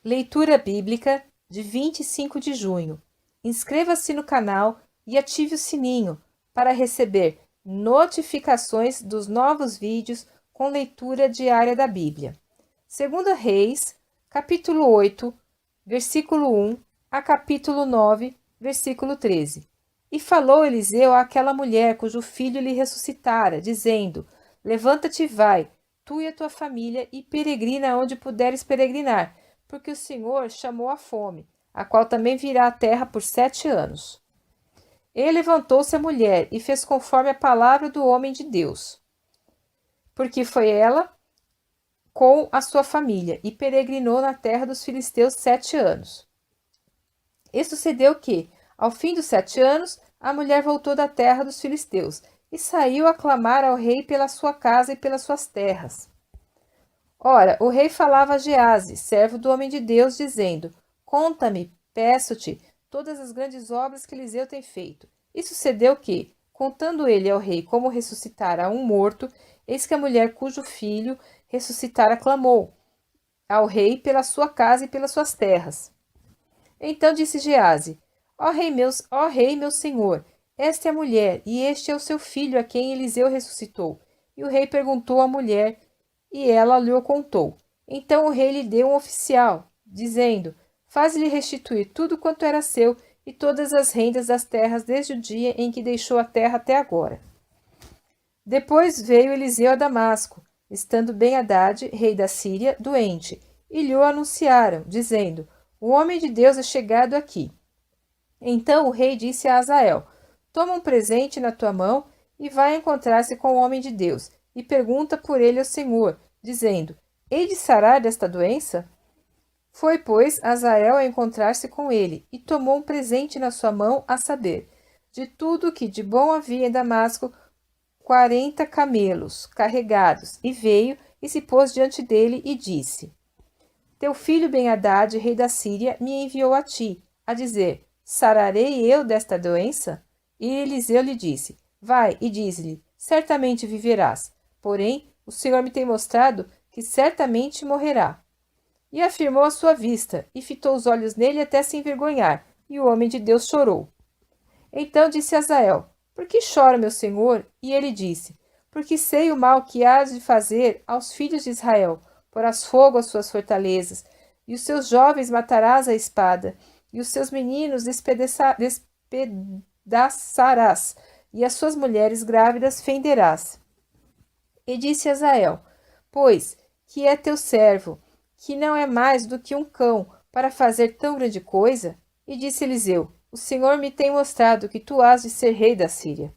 Leitura bíblica de 25 de junho. Inscreva-se no canal e ative o sininho para receber notificações dos novos vídeos com leitura diária da Bíblia. 2 Reis, capítulo 8, versículo 1 a capítulo 9, versículo 13. E falou Eliseu àquela mulher cujo filho lhe ressuscitara, dizendo: Levanta-te e vai, tu e a tua família, e peregrina onde puderes peregrinar, porque o Senhor chamou a fome, a qual também virá à terra por 7 anos. E levantou-se a mulher e fez conforme a palavra do homem de Deus, porque foi ela com a sua família, e peregrinou na terra dos filisteus 7 anos. E sucedeu que, ao fim dos 7 anos, a mulher voltou da terra dos filisteus, e saiu a clamar ao rei pela sua casa e pelas suas terras. Ora, o rei falava a Geazi, servo do homem de Deus, dizendo: Conta-me, peço-te, todas as grandes obras que Eliseu tem feito. E sucedeu que, contando ele ao rei como ressuscitara um morto, eis que a mulher cujo filho ressuscitara clamou ao rei pela sua casa e pelas suas terras. Então disse Geazi: ó rei meu senhor, esta é a mulher, e este é o seu filho a quem Eliseu ressuscitou. E o rei perguntou à mulher, e ela lhe o contou. Então o rei lhe deu um oficial, dizendo: Faze-lhe restituir tudo quanto era seu e todas as rendas das terras desde o dia em que deixou a terra até agora. Depois veio Eliseu a Damasco, estando Ben-Hadad, rei da Síria, doente, e lhe o anunciaram, dizendo: O homem de Deus é chegado aqui. Então o rei disse a Azael: Toma um presente na tua mão e vai encontrar-se com o homem de Deus, e pergunta por ele ao Senhor, dizendo: Hei de sarar desta doença? Foi, pois, Azael a encontrar-se com ele, e tomou um presente na sua mão, a saber, de tudo que de bom havia em Damasco, 40 camelos carregados, e veio e se pôs diante dele e disse: Teu filho Ben-Hadad, rei da Síria, me enviou a ti, a dizer: Sararei eu desta doença? E Eliseu lhe disse: Vai e diz-lhe: Certamente viverás. Porém, o Senhor me tem mostrado que certamente morrerá. E afirmou à sua vista, e fitou os olhos nele até se envergonhar, e o homem de Deus chorou. Então disse Azael: Por que chora, meu senhor? E ele disse: Porque sei o mal que hás de fazer aos filhos de Israel. Porás fogo às suas fortalezas, e os seus jovens matarás à espada, e os seus meninos despedaçarás, e as suas mulheres grávidas fenderás. E disse Azael: Pois que é teu servo, que não é mais do que um cão, para fazer tão grande coisa? E disse Eliseu: O Senhor me tem mostrado que tu hás de ser rei da Síria.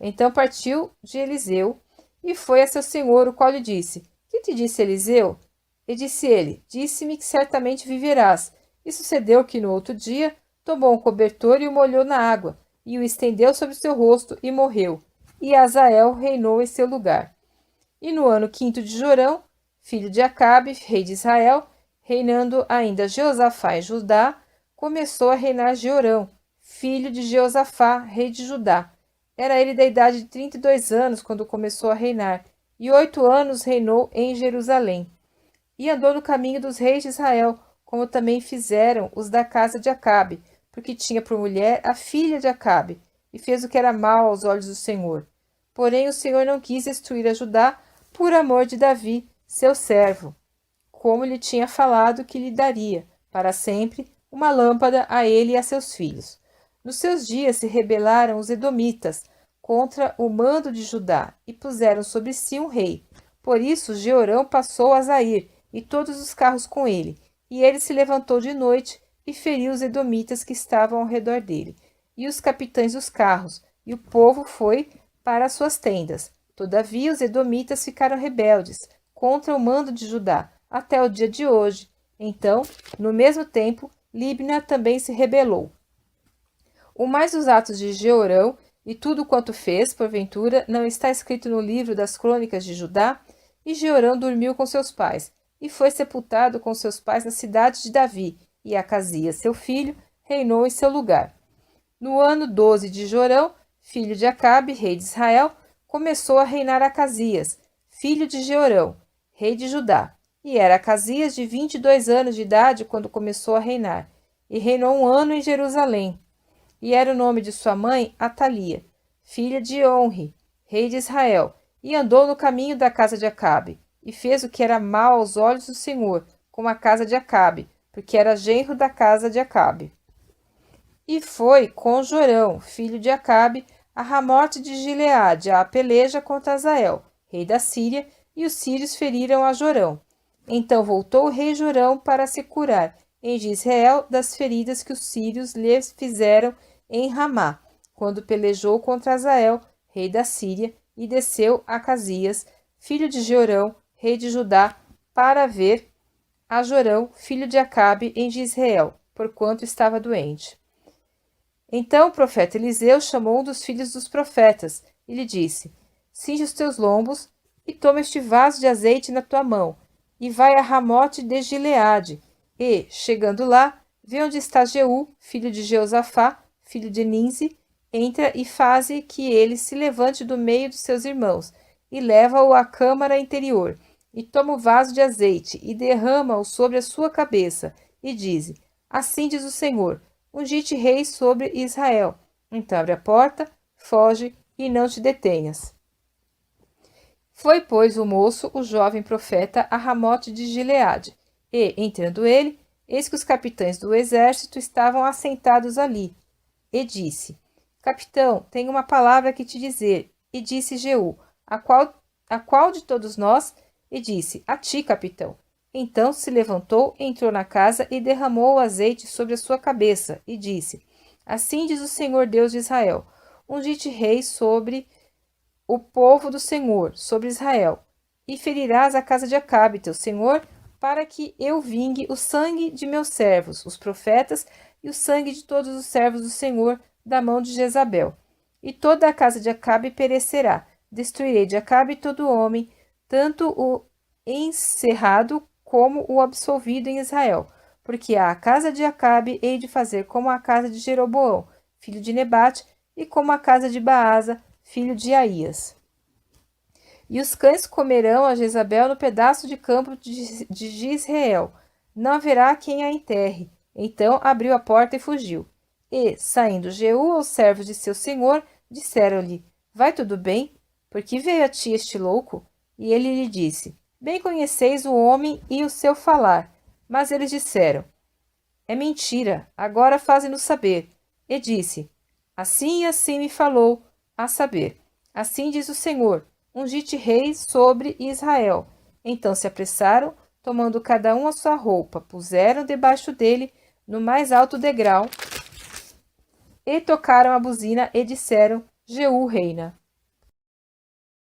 Então partiu de Eliseu e foi a seu senhor, o qual lhe disse: Que te disse Eliseu? E disse ele: Disse-me que certamente viverás. E sucedeu que no outro dia tomou um cobertor e o molhou na água, e o estendeu sobre seu rosto e morreu. E Azael reinou em seu lugar. E no ano 5º de Jorão, filho de Acabe, rei de Israel, reinando ainda Jeosafá em Judá, começou a reinar Jeorão, filho de Jeosafá, rei de Judá. Era ele da idade de 32 anos quando começou a reinar, e 8 anos reinou em Jerusalém. E andou no caminho dos reis de Israel, como também fizeram os da casa de Acabe, porque tinha por mulher a filha de Acabe, e fez o que era mal aos olhos do Senhor. Porém o Senhor não quis destruir a Judá por amor de Davi, seu servo, como lhe tinha falado que lhe daria, para sempre, uma lâmpada a ele e a seus filhos. Nos seus dias se rebelaram os edomitas contra o mando de Judá e puseram sobre si um rei. Por isso Jeorão passou a Zair e todos os carros com ele, e ele se levantou de noite e feriu os edomitas que estavam ao redor dele, e os capitães dos carros, e o povo foi para as suas tendas. Todavia os edomitas ficaram rebeldes contra o mando de Judá até o dia de hoje. Então, no mesmo tempo, Libna também se rebelou. O mais dos atos de Jeorão e tudo quanto fez, porventura, não está escrito no livro das crônicas de Judá? E Jeorão dormiu com seus pais, e foi sepultado com seus pais na cidade de Davi, e Acasias, seu filho, reinou em seu lugar. No ano 12 de Jorão, filho de Acabe, rei de Israel, começou a reinar Acasias, filho de Jeorão, rei de Judá. E era Acasias de 22 anos de idade quando começou a reinar, e reinou 1 ano em Jerusalém. E era o nome de sua mãe Atalia, filha de Onri, rei de Israel, e andou no caminho da casa de Acabe, e fez o que era mal aos olhos do Senhor, com a casa de Acabe, porque era genro da casa de Acabe. E foi com Jorão, filho de Acabe, a Ramote de Gileade, a peleja contra Hazael, rei da Síria, e os sírios feriram a Jorão. Então voltou o rei Jorão para se curar em Jizreel das feridas que os sírios lhes fizeram em Ramá, quando pelejou contra Hazael, rei da Síria, e desceu a Acasias, filho de Jorão, rei de Judá, para ver a Jorão, filho de Acabe, em Jizreel, porquanto estava doente. Então o profeta Eliseu chamou um dos filhos dos profetas e lhe disse: Cinge os teus lombos e toma este vaso de azeite na tua mão, e vai a Ramote de Gileade, e, chegando lá, vê onde está Jeú, filho de Jeosafá, filho de Ninzi, entra e faze que ele se levante do meio dos seus irmãos, e leva-o à câmara interior, e toma o vaso de azeite, e derrama-o sobre a sua cabeça, e diz: Assim diz o Senhor: Ungi-te rei sobre Israel. Então abre a porta, foge, e não te detenhas. Foi, pois, o moço, o jovem profeta, a Ramote de Gileade, e, entrando ele, eis que os capitães do exército estavam assentados ali. E disse: Capitão, tenho uma palavra que te dizer. E disse Jeú: A qual de todos nós? E disse: A ti, capitão. Então se levantou, entrou na casa e derramou o azeite sobre a sua cabeça, e disse: Assim diz o Senhor Deus de Israel: Ungi-te rei sobre o povo do Senhor, sobre Israel, e ferirás a casa de Acabe, teu senhor, para que eu vingue o sangue de meus servos, os profetas, e o sangue de todos os servos do Senhor, da mão de Jezabel. E toda a casa de Acabe perecerá. Destruirei de Acabe todo homem, tanto o encerrado como o absolvido em Israel, porque a casa de Acabe hei de fazer como a casa de Jeroboão, filho de Nebate, e como a casa de Baasa, filho de Aías. E os cães comerão a Jezabel no pedaço de campo de Jizreel. Não haverá quem a enterre. Então abriu a porta e fugiu. E, saindo Jeú aos servos de seu senhor, disseram-lhe: Vai tudo bem? Por que veio a ti este louco? E ele lhe disse: Bem conheceis o homem e o seu falar. Mas eles disseram: É mentira, agora fazem-nos saber. E disse: Assim e assim me falou, a saber: Assim diz o Senhor: Ungi-te rei sobre Israel. Então se apressaram, tomando cada um a sua roupa, puseram debaixo dele, no mais alto degrau, e tocaram a buzina e disseram: Jeú reina.